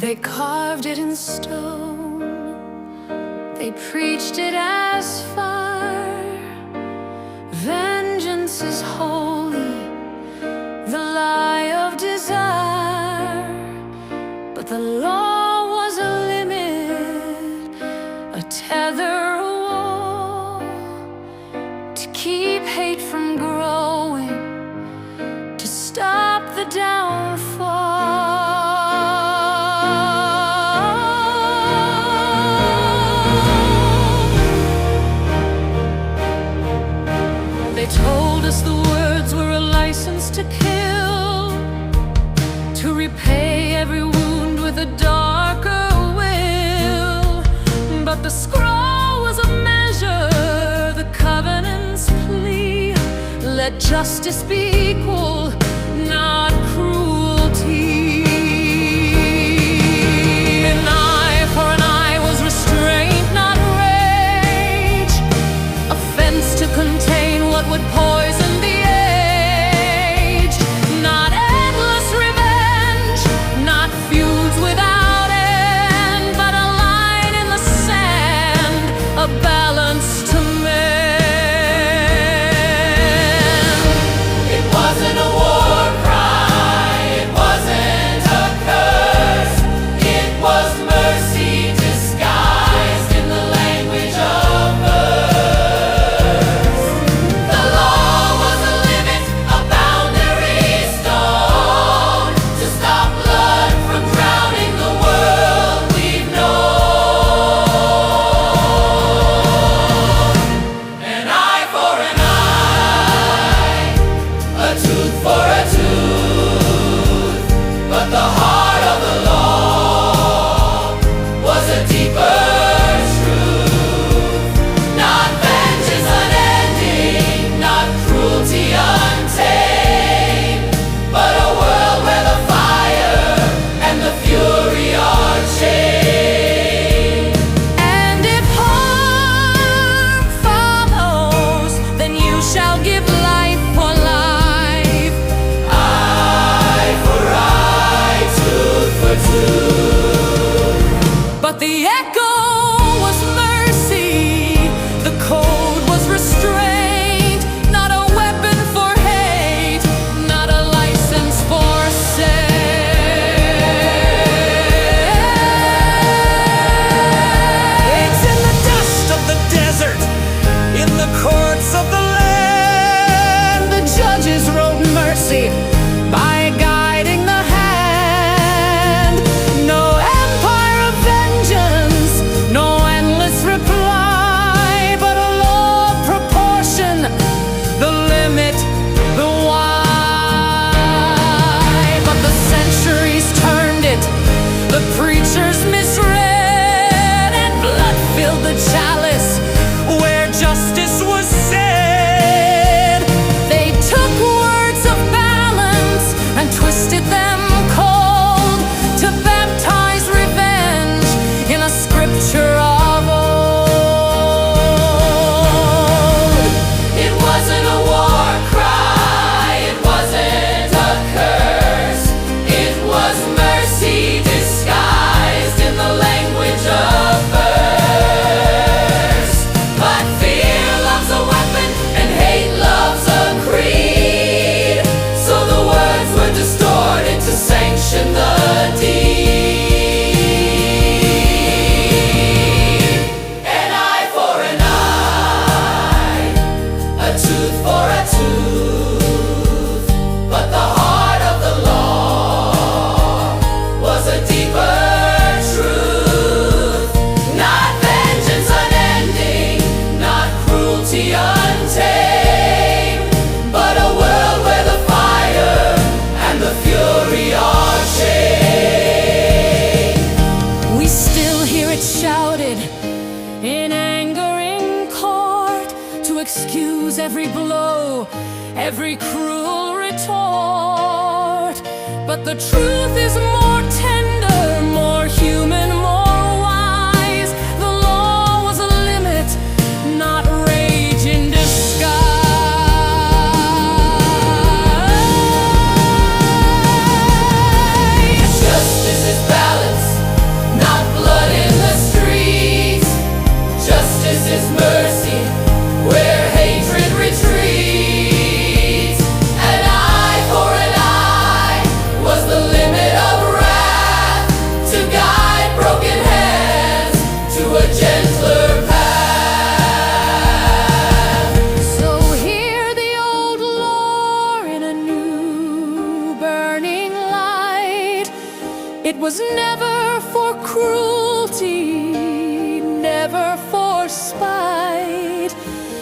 They carved it in stone, they preached it as fire. Vengeance is holy, the lie of desire. But the law was a limit, a tether, a wall, to keep hate from growing, to stop the downfall. They told us the words were a license to kill, to repay every wound with a darker will. But the scroll was a measure, the covenant's plea. Let justice be equal, not cruelty. An eye for an eye was restraint, not rage. A fence to contain what would poison the age. Not endless revenge, not feuds without end, but a line in the sand, a balance to mend. It wasn't a war cry, it wasn't a curse. It was mercy disguised in the language of verse. The law was a limit, a boundary stone, to stop blood from drowning the world we've known. An eye for an eye, a tooth for a tooth. But the heart of the law was a deeper truth. Not vengeance unending, not cruelty untamed, but a world where the fire and the fury are chained. And if harm follows, then you shall give life for life. Eye for eye, tooth for tooth. But the echo was mercy, the code was restraint. Not a weapon for hate, not a license for sin. It's in the dust of the desert, in the courts of the land. The judges wrote mercy by guiding the hand. No empire of vengeance, no endless reply, but a law of proportion, the limit, the why. But the centuries turned it, the preachers misread, and blood filled the chalice Where justice was said, they took words of balance and twisted them cold, to baptize revenge in a scripture of old. It wasn't a war cry, it wasn't a curse. It was mercy disguised in the language of verse. But fear loves a weapon and hate loves a creed, so the words were distorted to sanction the deed. An eye for an eye, a tooth for a tooth. But the heart of the law was a deeper truth. Not vengeance unending, not cruelty untamed, but a world where the fire and the fury are chained. We still hear it shouted in anger in court, to excuse every blow, every cruel retort. But the truth is more tender, more human, more wise. The law was a limit, not rage in disguise. Justice is balance, It was never for cruelty, never for spite.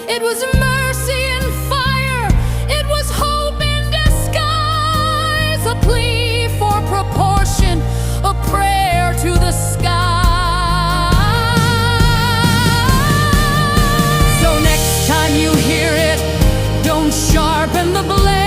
It was mercy and fire, it was hope in disguise. A plea for proportion, a prayer to the sky. So next time you hear it, don't sharpen the blade.